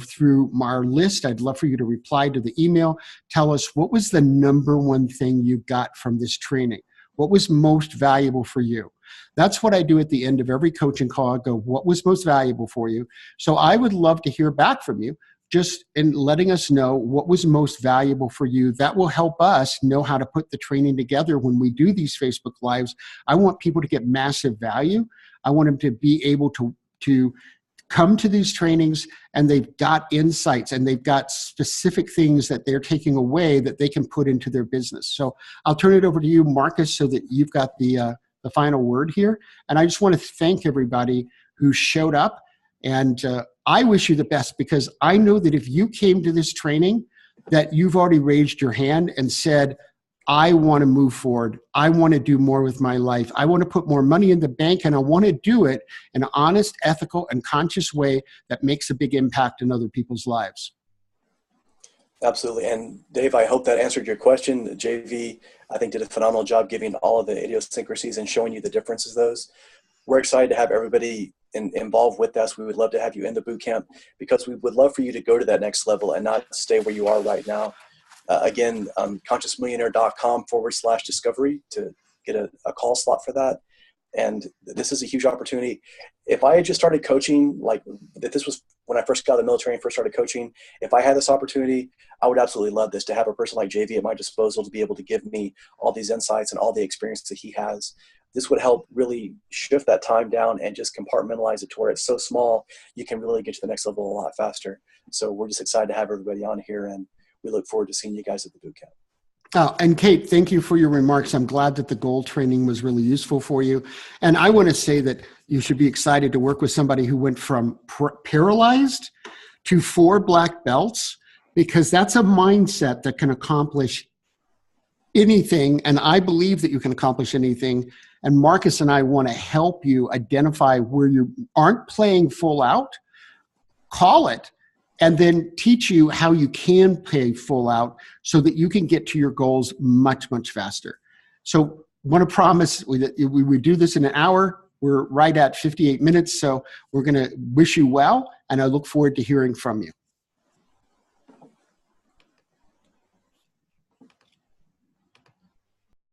through our list, I'd love for you to reply to the email. Tell us, what was the number one thing you got from this training? What was most valuable for you? That's what I do at the end of every coaching call. I go, what was most valuable for you? So I would love to hear back from you, just in letting us know what was most valuable for you. That will help us know how to put the training together when we do these Facebook Lives. I want people to get massive value. I want them to be able to come to these trainings and they've got insights and they've got specific things that they're taking away that they can put into their business. So I'll turn it over to you, Marcus, so that you've got the final word here. And I just want to thank everybody who showed up. And I wish you the best, because I know that if you came to this training, that you've already raised your hand and said, I want to move forward. I want to do more with my life. I want to put more money in the bank, and I want to do it in an honest, ethical, and conscious way that makes a big impact in other people's lives. Absolutely. And Dave, I hope that answered your question. JV, I think, did a phenomenal job giving all of the idiosyncrasies and showing you the differences of those. We're excited to have everybody involved with us. We would love to have you in the boot camp because we would love for you to go to that next level and not stay where you are right now. Again, consciousmillionaire.com/discovery to get a call slot for that. And this is a huge opportunity. If I had just started coaching, like if this was when I first got out of the military and first started coaching, if I had this opportunity, I would absolutely love this, to have a person like JV at my disposal to be able to give me all these insights and all the experience that he has. This would help really shift that time down and just compartmentalize it to where it's so small, you can really get to the next level a lot faster. So we're just excited to have everybody on here, and we look forward to seeing you guys at the boot camp. Oh, and Kate, thank you for your remarks. I'm glad that the goal training was really useful for you. And I want to say that you should be excited to work with somebody who went from paralyzed to 4 black belts, because that's a mindset that can accomplish anything. And I believe that you can accomplish anything. And Marcus and I want to help you identify where you aren't playing full out, call it, and then teach you how you can play full out so that you can get to your goals much, much faster. So want to promise we do this in an hour. We're right at 58 minutes. So we're going to wish you well, and I look forward to hearing from you.